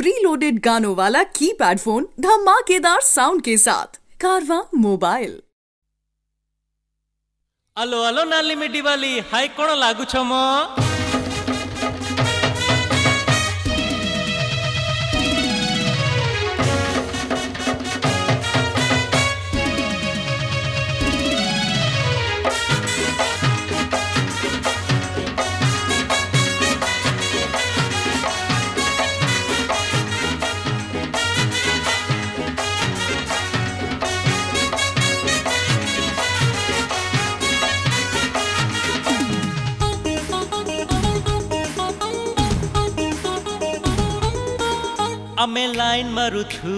Pre loaded गानों वाला keypad phone धमाकेदार साउंड के साथ कारवा मोबाइल। अलो अलो नाली मिडी वाली हाय कोण लागू छमो आमे लाइन मारुछु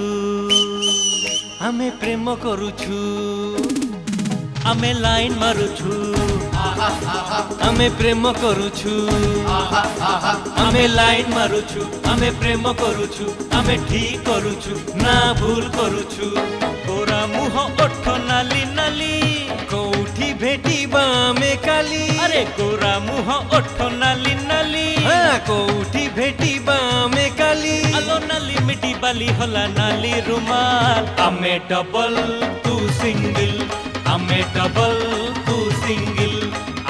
आमे प्रेम करुछु आमे लाइन मारुछु आमे प्रेम करुछु आमे लाइन मारुछु आमे प्रेम करुछु आमे ठीक करुछु ना भूल करुछु गोरा मुह ओठ नाली नाली कोठी भेटिबा आमे काली अरे गोरा मुह ओठ नाली नाली कोठी भेटिबा आमे काली अलो नाली मिटी बाली होला नाली रुमाल आमे डबल तू सिंगल आमे डबल तू सिंगल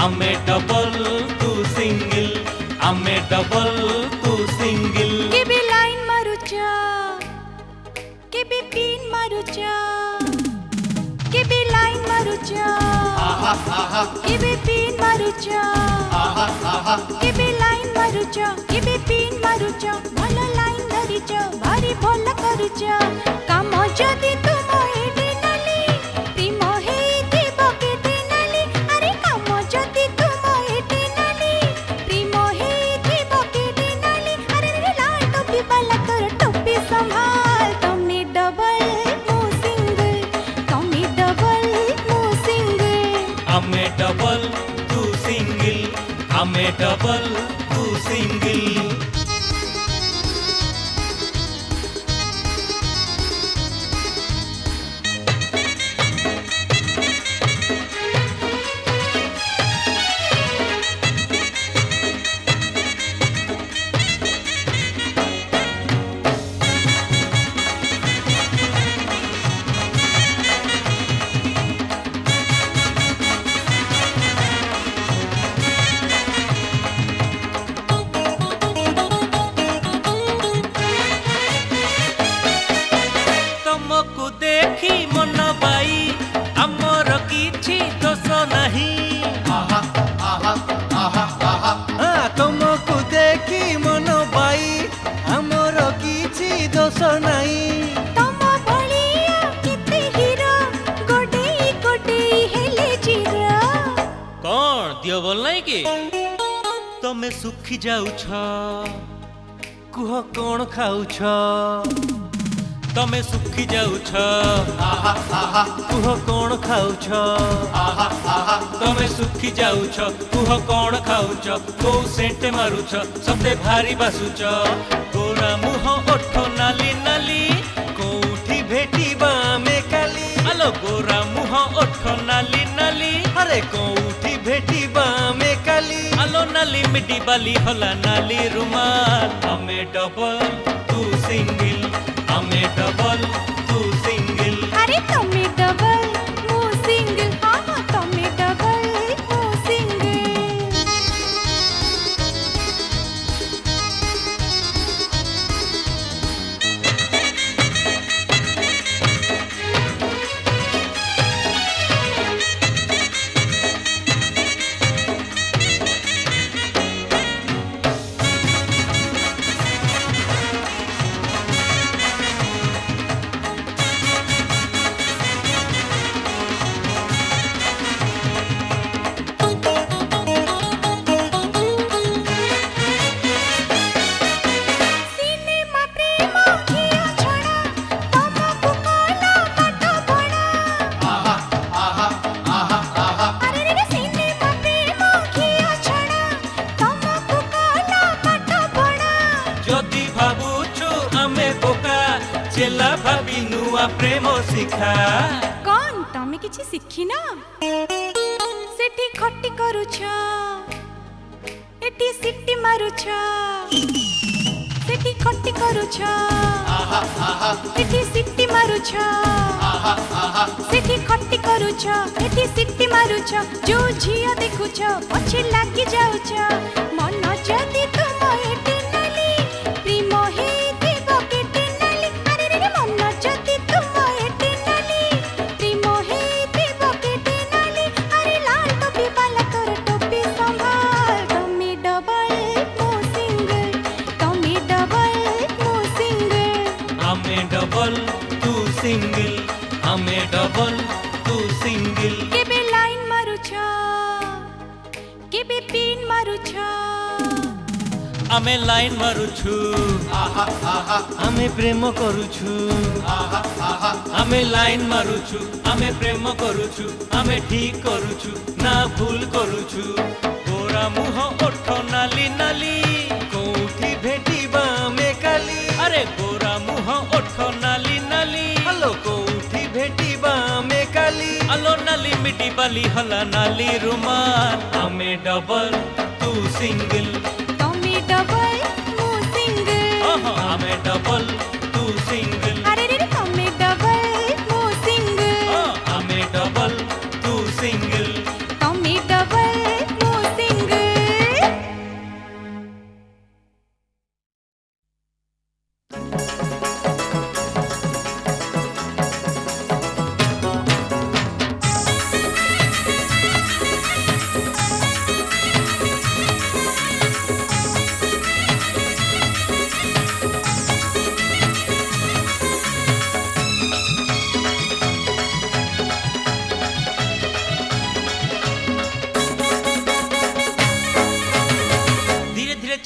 आमे डबल तू सिंगल आमे डबल तू सिंगल केबे लाइन मारुचा केबे पिन मारुचा केबे लाइन मारुचा केबे पिन मारुचा केबे लाइन मारुचा केबे पिन मारुचा भलो लाइन धरिचा भारी भलो करुचा काम जदी तुम एडी नाली प्रेम हेती बकेटी नाली अरे काम जदी तुम एडी नाली प्रेम हेती बकेटी नाली अरे रे लाल टोपी वाला तोर टोपी संभाल तमे डबल मु सिंगल तमे डबल मु सिंगल आमे डबल तू सिंगल आमे डबल तू सिंगल देखी मन बाई आमर किछि दोष नहीं तुमको देखी मन बाई आमर किछि दोष नहीं तम भलिया केते हीरो गोडे गोडे हेले जीरा कौन दियो बोल नहीं कि तमे सुखी जाउछ कुह कौन खाउछ तमे सुखी जाउछ कुह कौन खाउछ तमे सुखी जाउछ कुह कौन खाउछ को सेंटे मारुछ सबते भारी बासुछ गोरा मुह ओठ नाली नाली कोठी भेटिबा आमे काली अलो गोरा मुह ओठ नाली नाली अरे कोठी भेटिबा आमे काली अलो नाली मिटी बाली होला नाली रुमाल आमे डबल तू सिंगल आमे डबल तू सिंगल अरे तमे डबल मु सिंगल हां तमे डबल मु सिंगल चेला भाभी नुआ प्रेम शिखा कौन तमे किछि सिखी ना सेठी खट्टी करूछ एटी सिटी मारुछ सेठी खट्टी करुछ एठी सिट्टी मारुछ सेठी खट्टी करुछ एठी सिट्टी मारुछ जो झिया देखुछ पछे लागि जाउछ मन जदी तुम एठी नाली प्रेम हेती बकेटी नाली अरे रे मन जदी तुम एठी नाली प्रेम हेती बकेटी नाली अरे लाल टोपी वाला तोर टोपी संभाल तमे डबल मो सिंगल तमे डबल मो सिंगल हमें डबल तू सिंगल हमें डबल तू सिंगल केबे लाइन मारुछ केबे पिन मारुछ आमे लाइन मारुछु आमे प्रेम करुछु आमे लाइन मारुछु आमे प्रेम करुछु आमे ठीक करुछु ना भूल करुछु गोरा मुह ओठ नाली नाली कोठी भेटिबा आमे काली अरे गोरा मुह ओठ नाली नाली हलो कोठी भेटिबा आमे काली हलो नाली मिटी बाली हला नाली रुमाल आमे डबल तू सिंगल तमे डबल मो सिंगल आमे डबल तू सिंगल अरे रे तमे डबल मो सिंगल आमे डबल तू सिंगल तमे डबल मो सिंगल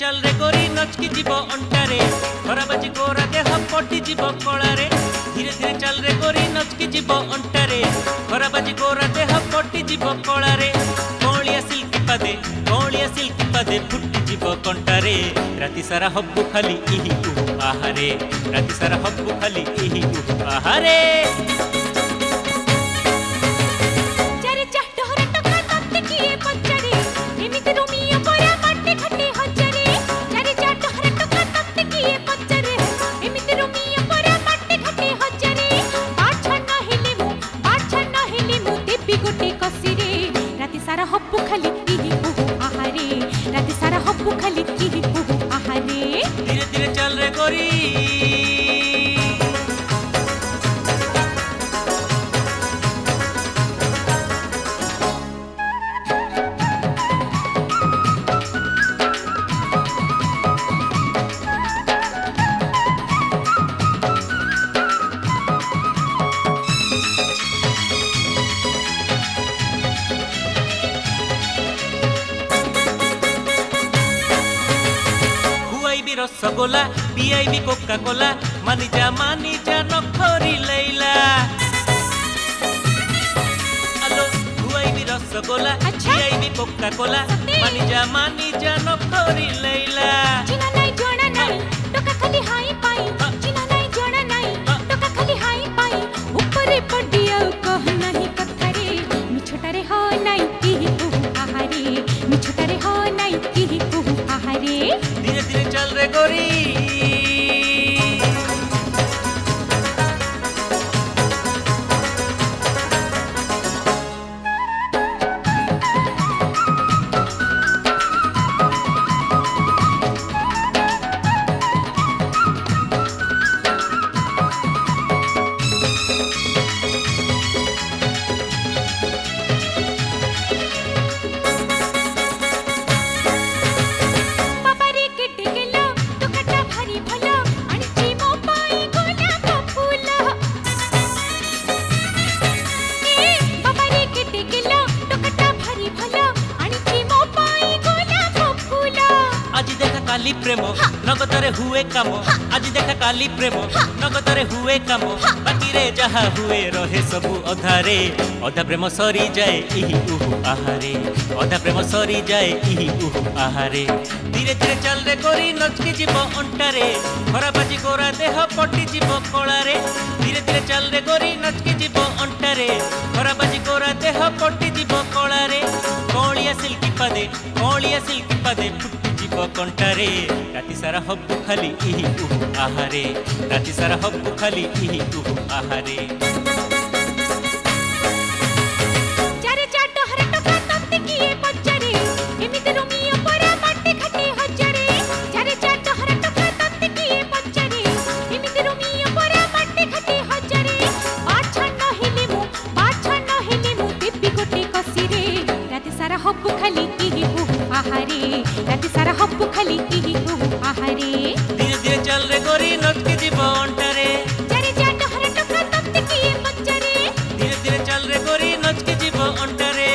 चल रे गोरी नचकी जीव अंटारे खराबाजी गोरा देह पटी जीव कलारे धीरे धीरे चल रे गोरी नचकी जीव अंटारे खराबाजी गोरा देह पटी जीव कलारे कौलिया सिल्की पादे फुटी जीव कंटारे राति सारा हब्बु खाली इही उहु आहारे राति सारा हब्बु खाली इही उहु आहारे हब्बु खाली इही उहु आहारे राति सारा हब्बु खाली इही उहु आहारे धीरे धीरे चल रे गोरी रसगोला पीआईबी कोका कोला मानी जा नखरी लैला हेलो हुआईबी रसगोला पीआईबी कोका कोला मानी जा नखरी लैला चिना नाही जोड़ा नाही टोका खाली हाई पाई चिना नाही जोड़ा नाही टोका खाली हाई पाई ऊपरे पडिया कह नाही कथरे मिछटारे हो नाही इही उहु आहारे मिछटारे हो नाही इही उहु आहारे धीरे धीरे चल रे गोरी काली प्रेम नगदरे हुए काम आज देखा काली प्रेम नगदरे हुए काम बाकी रे जहा हुए रहे सबु अधारे अधा प्रेम सरी जाए इही उहु आहारे अधा प्रेम सरी जाए इही उहु आहारे धीरे धीरे चल रे गोरी नचकी जीव अंटारे खराबाजी गोरा देह पटी जीव कलारे धीरे धीरे चल रे गोरी नचकी जीव अंटारे खराबाजी गोरा देह पटी जीव कलारे कौलिया सिल्की पादे फुटी जीव जीव कंटारे राति सारा हब्बु खाली इही उहु आहारे राति सारा हब्बु खाली इही उहु आहारे धीरे धीरे चल रे गोरी नच के जीव अंटारे धीरे धीरे चल रे गोरी नच के जीव अंटारे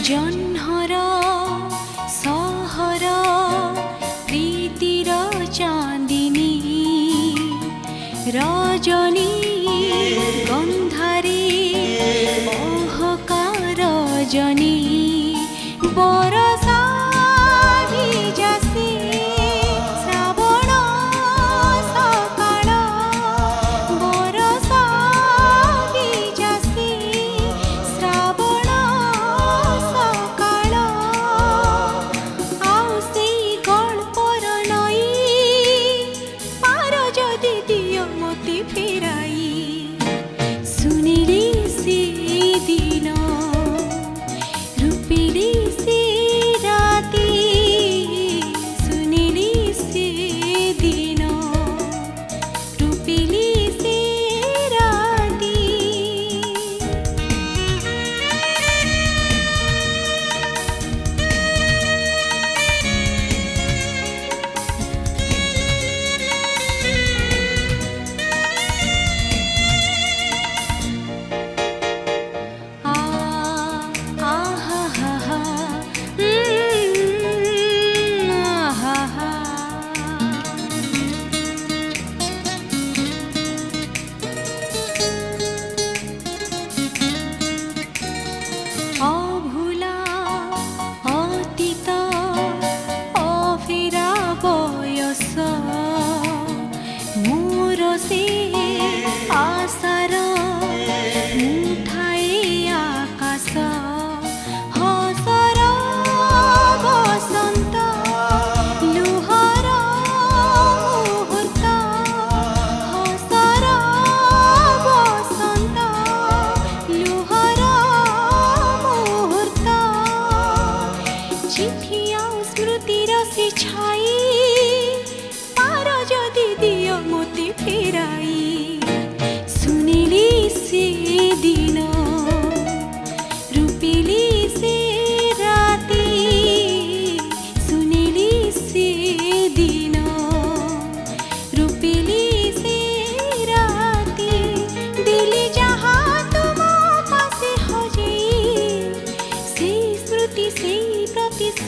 जन्हर सहर प्रीतिर चांदिनी रजनी गंधारे महकार रजनी बरसा भिजासे श्रावण सकाळ बरसा भिजासे श्रावण सकाळ आउ सेई गल्पर नई पार जदि दियो मते फेराई सुनिली से दिन रूपिली से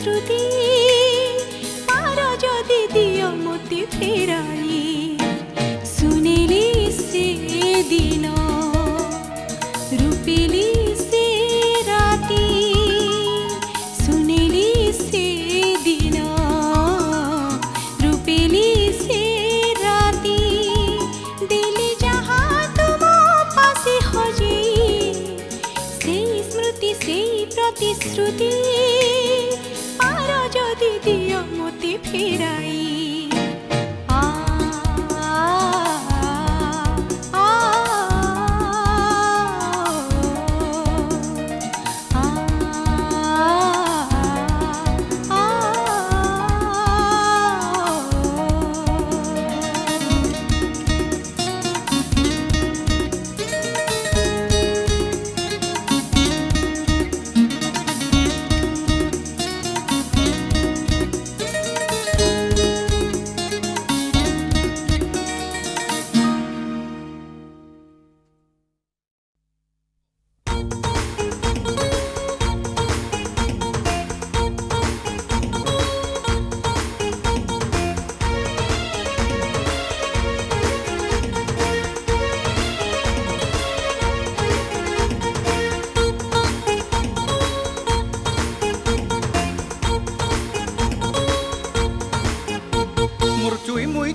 प्रतिश्रुति पार जदि दियो मोती फेराई सुनेली से दिन रूपेली से राती सुनेली से दिन रूपेली से राती दिली जहाँ तुम पासे हजे से स्मृति से प्रतिश्रुति पार जदि दियो मोती फेराई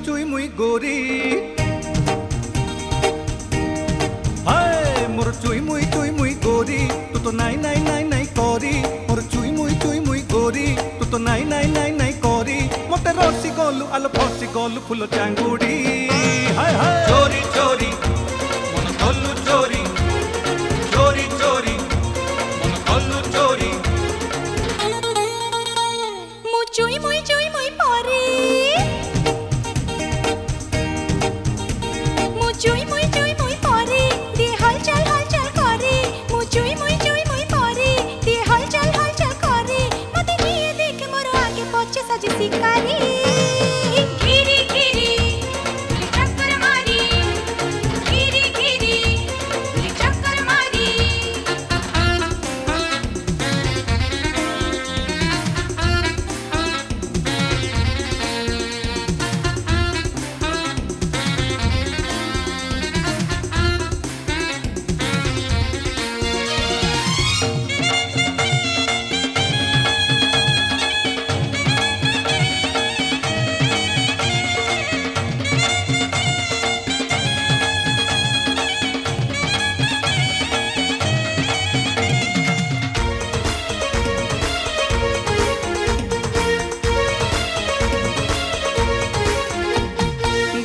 चुई मुई गोरी हाय मोर चुई मुई गोरी तू तो नाई नाई नाई नाई करी मोर चुई मुई गोरी तू तो नाई नाई नाई नाई करी मते रसी गलु आलो फसी गलु फुल चांगुड़ी हाय हाय चोरी चोरी मन कलु चोरी चोरी चोरी मन कलु चोरी मु चुई मुई पारी चुई मुई पारी दे हलचल करे मु चुई मुई पारी दे हलचल करे मते निये देख मोर आगे पछे सजे शिकारी घिरी घिरी चक्कर मारी घिरी घिरी चक्कर मारी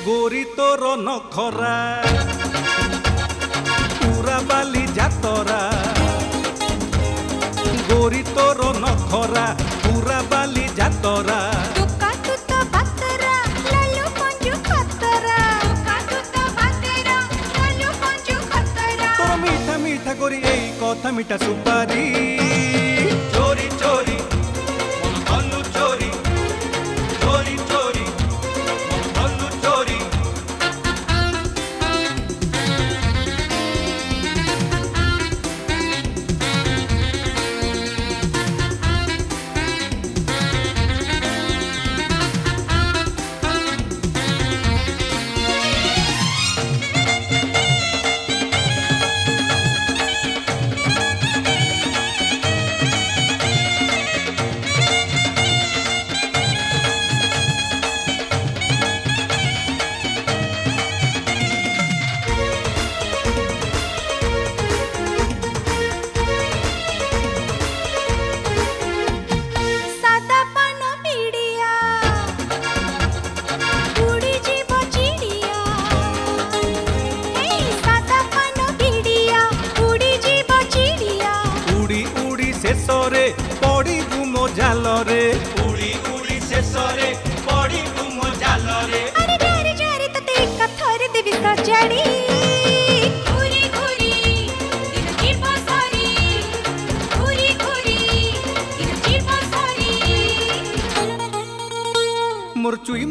गोरी तोर नखरा पूरा बाली जातरा गोरी तोर नखरा पूरा बाली जातरा तुका तुता बातरा लालू पंजु खतरा तुका तुता बातरा लालू पंजु खतरा तोर मीठा मीठा गोरी एई कथा मीठा सुपारी चोरी चोरी मन कलु चोरी चोरी चोरी मन कलु चोरी शेषरे पड़ी तुम जालरे उड़ी उड़ी शेषरे पड़ी तुम जालरे अरे जारे जारे तते कथारे देवी सजाड़ी घुरी घुरी दिन जीव सारी घुरी घुरी दिन जीव सारी मोर चुई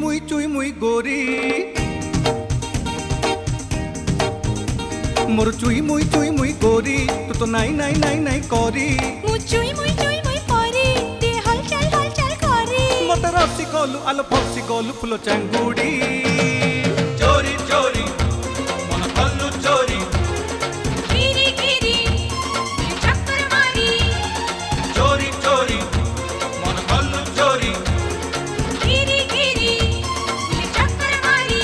मुई गोरी मोर चुई मुई गोरी तू तो नाई नाई नाई नाई करी मु चुई मुई पारी दे हलचल फुल चांगुड़ी चोरी चोरी मन कलु चोरी गिरी गिरी चक्कर मारी चोरी चोरी मन कलु चोरी गिरी गिरी चक्कर मारी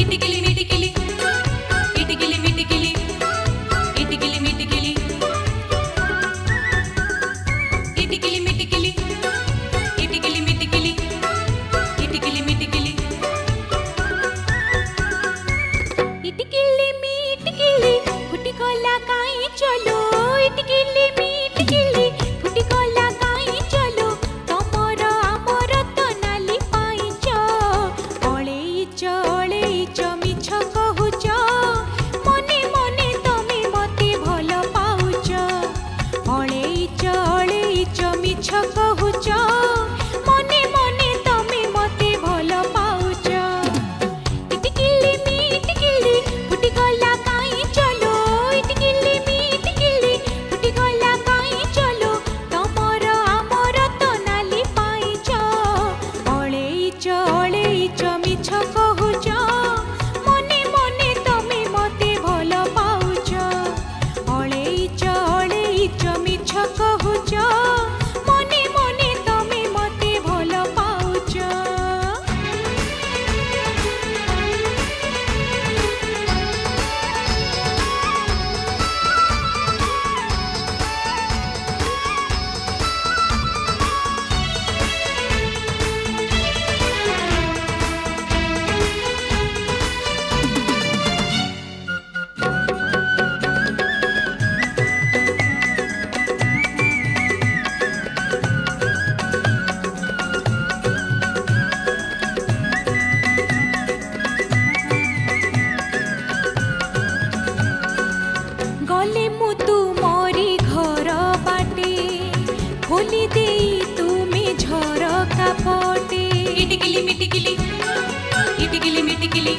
इटिकिली मिटिकिली इटिकिली मिटिकिली इटिकिली मिटिकिली इटिकिली मिटिकिली इटिकिली मिटिकिली इटिकिली मिटिकिली इटिकिली मिटिकिली फुटी कोला काई चलो इटिकिली मिटिकिली फुटी कोला काई चलो तमर आमर तो नाली पाइच अळेइच अळेइच मिछ कहुच मने मने तमे मते भल पाउच अळेइच अळेइच मिछ कहुच मने मने तमे मते भल पाउच इटिकिली मिटिकिली फुटी गला काई चलो इटिकिली मिटिकिली फुटी गला काई चलो तमर आमर तो नाली पाइच अळेइच अळेइच मिछ कहुच मने मने तमे मते भल पाउच अळेइच अळेइच मिछ कहुच मने मने तमे मते भल पाउच गले मु तुमरी घर बाटे खोली दे तुम्हें झरका पटे इटिकिली मिटिकिली इटिकिली मिटिकिली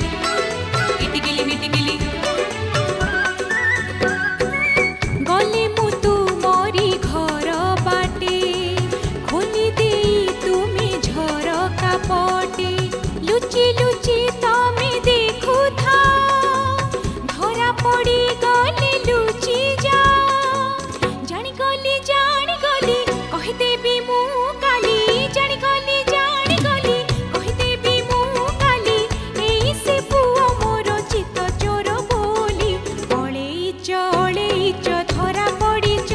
इटिकिली मिटिकिली गले मु तुमरी घर बाटे खोली दे तुम्हें झरका पटे लुचि लुचि तमे देखु था धरा पड़ी गले लुचि जा जानी गली कहि देबी मु काली जानी गली कहि देबी मु काली एई से पुओ मोर चित चोर बोली अळेइच धरा पड़ीच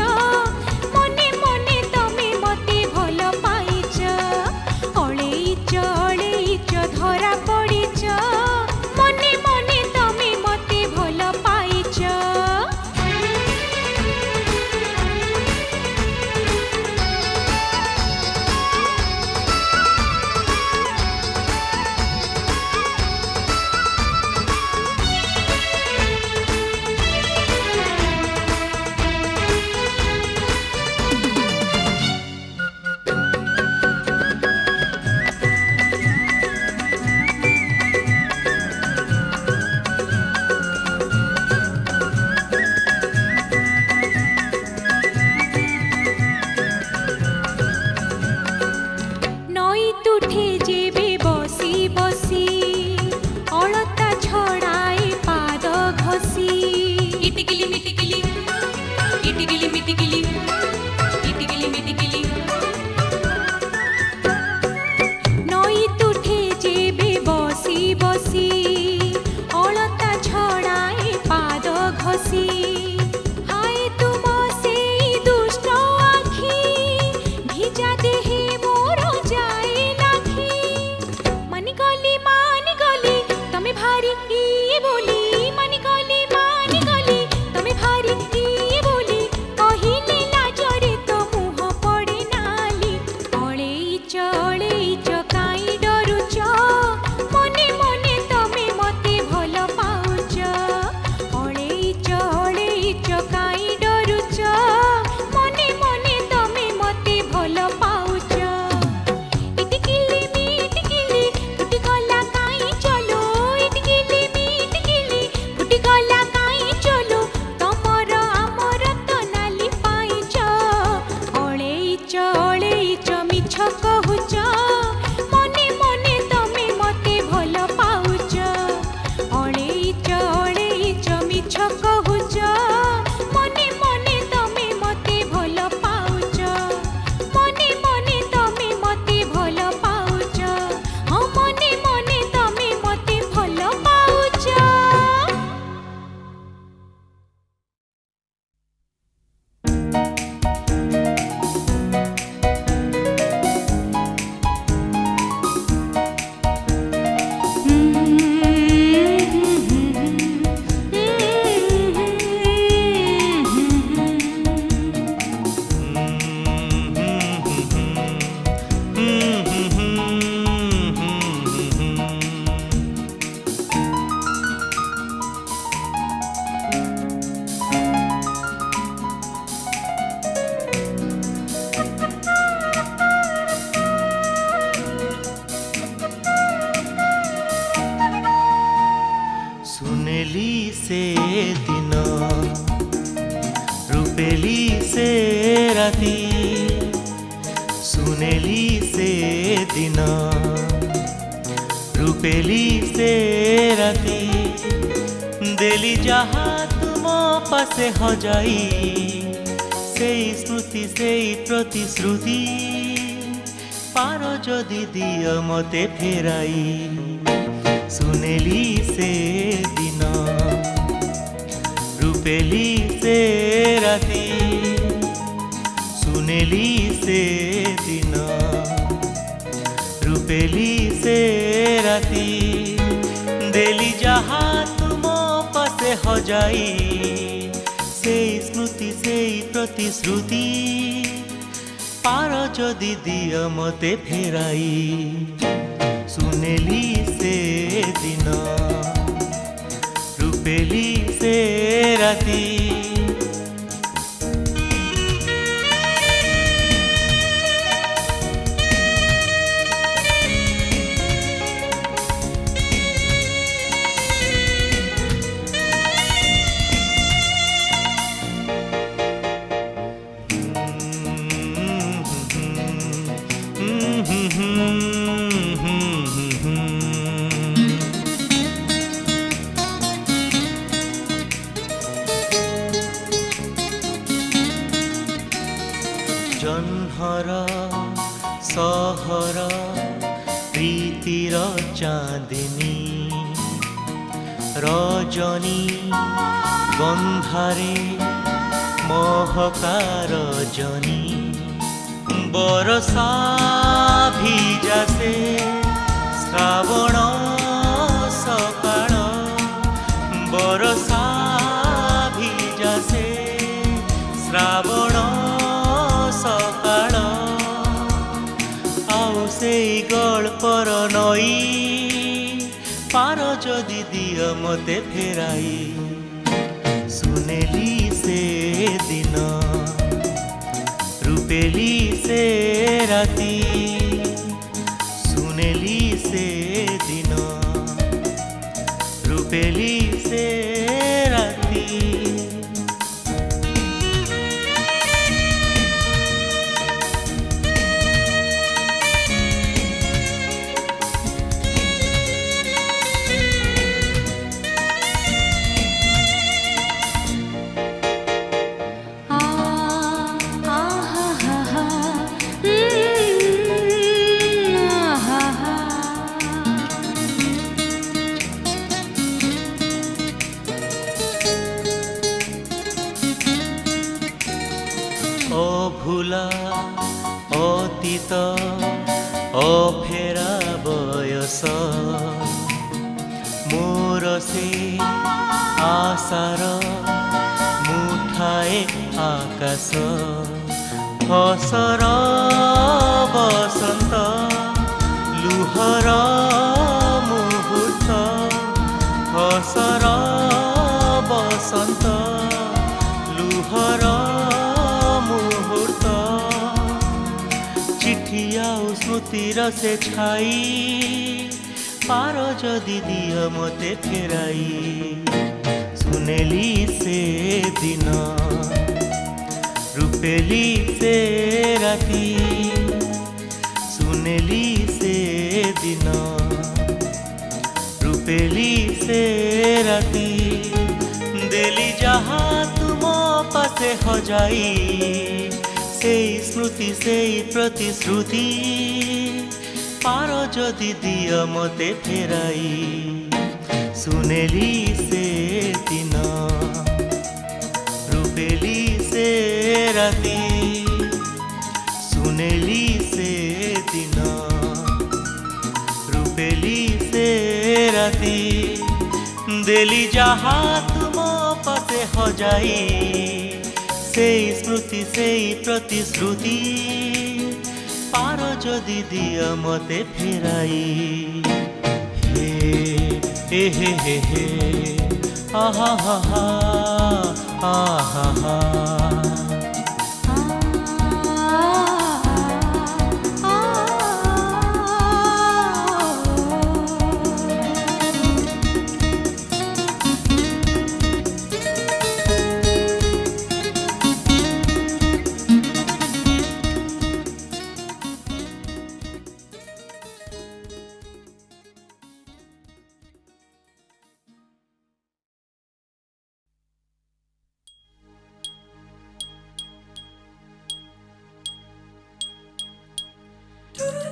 मने मने तमे मते भल पाइच अळेइच अळेइच धरा पड़ीच मने मने तमे मते भल पाइच नई तुठे जेबे बसी बसी अलता छड़ाए पाद घसी इटिकिली मिटिकिली इटिकिली मिटिकिली इटिकिली मिटिकिली नई तुठे जेबे बसी बसी अलता छड़ाए पाद घसी हाय तुम से दुष्ट आखी भिजा देहे मोर जाए लाखी मानी गली तमे भारी इए बोली मानी गली तमे भारी इए बोली कहिले लाजरे तो मुह पड़े नाली अळेइच अळेइच काई डरुच मने मने तमे मते भल पाउच अळेइच अळेइच काई डरुच मने मने सुनेली से दिन रूपेली से राती सुनेली से दिन रूपेली से राती देली जहा तुम पासे हो जाई से स्मृति से प्रतिश्रुति पार जदि दिय मते फेराई सुनेली से दिन रूपेली से राती सुनेली से दिन रूपेली से राती देली जहा तुम पासे हो जाई से स्मृति से प्रतिश्रुति पार जदि दिय मते फेराई सुनेली से दिन रूपेली से राती जह्नर सहर प्रीतिर चाँदिनी रजनी गंधारे महका रजनी बरसा भिजासे श्रावण सकाळ बरसा भिजासे श्रावण सकाळ आउ से गल्पर नई पार जदि दिय मते फेराई सुनेली से दिन रूपेली से राती सुनेली से दिन रूपेली से राती अभूला अतीत अफेरा बयस मोर से आशार मुठाए आकाश हसर बसंत लुहर मुहूर्त हसर बसंत लुहर चिठिया स्मृतिर से छाई पार जदि दिय मते फेराई सुनेली से दिन रूपेली से राती सुनेली से दिन रूपेली से राती देली जहा तुम पासे हो जाई से स्मृति से प्रतिश्रुति पार जदि दिय मते फेराई सुनेली से दिन रूपेली से राती सुनेली से दिन रूपेली से राती देली जहा तुम पासे हो जाई से स्मृति से प्रतिश्रुति पार जदि दिय मते फेराई हे हे हे हे आहा हा हा आहा हा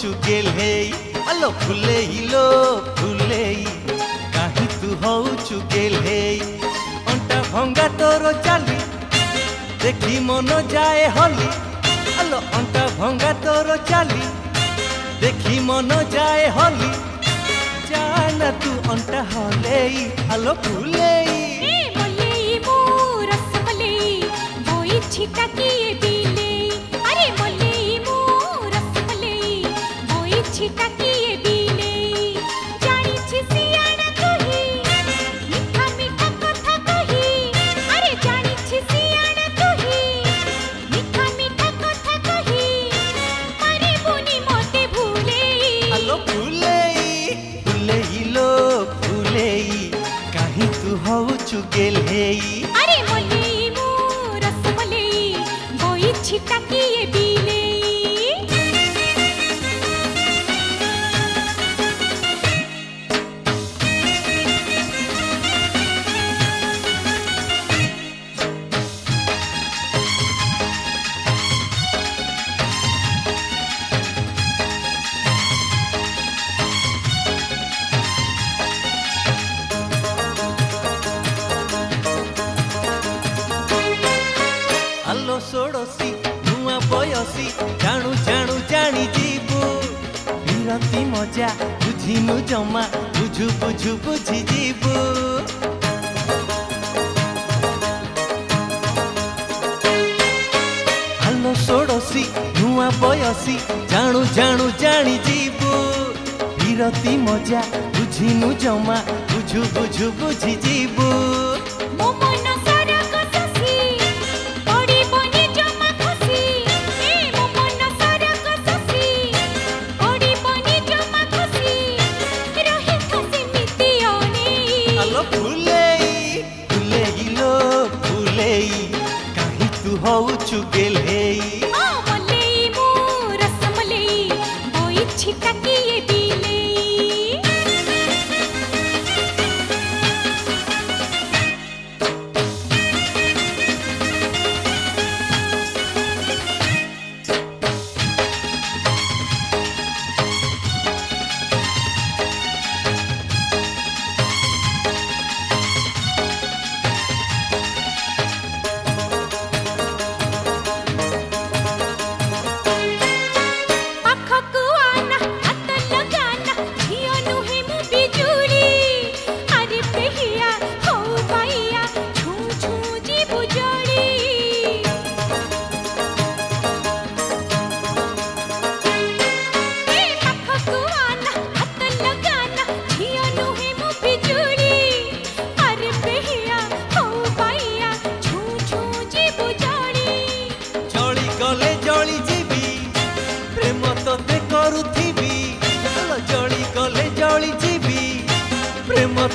होउछु गेल्हेई आलो फुलेई लो फुलेई काहे तू होउछु गेल्हेई अंटा भंगा तोर चाली देखी मन जाए हली आलो अंटा भंगा तोर चाली देखी मन जाए हली जाना तू अंटा हलेई आलो फुलेई छिटा किए बिलेई अरे मलेई मो रसमलेई बोई छिटा किए बिलेई जानी छी सियाना कही मीठा मीठा कथा कही अरे जानी छी सियाना कही मीठा मीठा कथा कही अरे बुनी मोते भूलेई आलो फुलेई फुलेई लो फुलेई काहे तू होउछु गेल्हेई अरे मलेई छिटा किए बिलेई आलो सोड़सी नुआ बयसी जानू जानू जानी जीबू विरती मजा बुझिनु जमा बुझु बुझु बुझी जीबू आलो सोड़सी नुआ बयसी जानू जानू जानी जीबू विरती मजा बुझिनु जमा बुझु बुझु बुझी जीबू होउछु गेल्हेई मलेई मो रसमलेई बोई छिटा किए बिलेई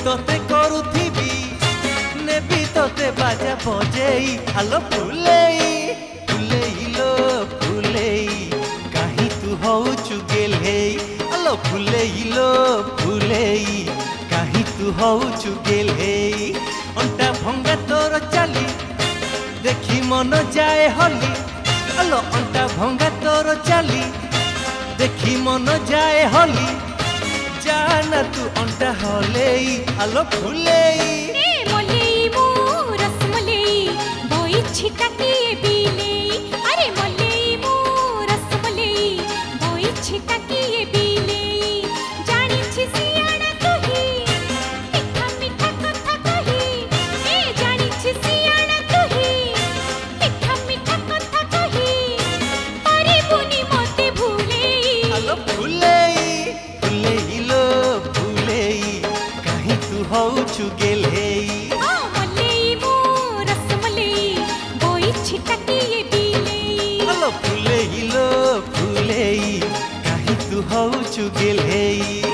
तोते करुथिबी नेबी तोते बाजा बजेई आलो फुलेई फुलेई लो फुलेई काहे तू होउछु गेल्हेई आलो फुलेई लो फुलेई काहे तू होउछु गेल्हेई अंटा भंगा तोर चाली देखी मन जाए हली आलो अंटा भंगा तोर चाली देखी मन जाए हली जाना तू अंटा हलेई आलो फुलेई मलेई मो रसमलेई बोई छिटा किए बिलेई अरे मलेई मो रसमलेई बोई छिटा किए बिलेई जानी छी सियाना कही मीठा मीठा कथा कही ए जानी छी सियाना कही मीठा मीठा कथा कही अरे बुनी मोते भूलेई आलो फुलेई फुलेई लो फुलेई काहे तू होउछु गेल्हेई मलेई मो रसमलेई बोई छिटा किए बिलेई आलो फुलेई लो फुलेई काहे तू होउछु गेल्हेई।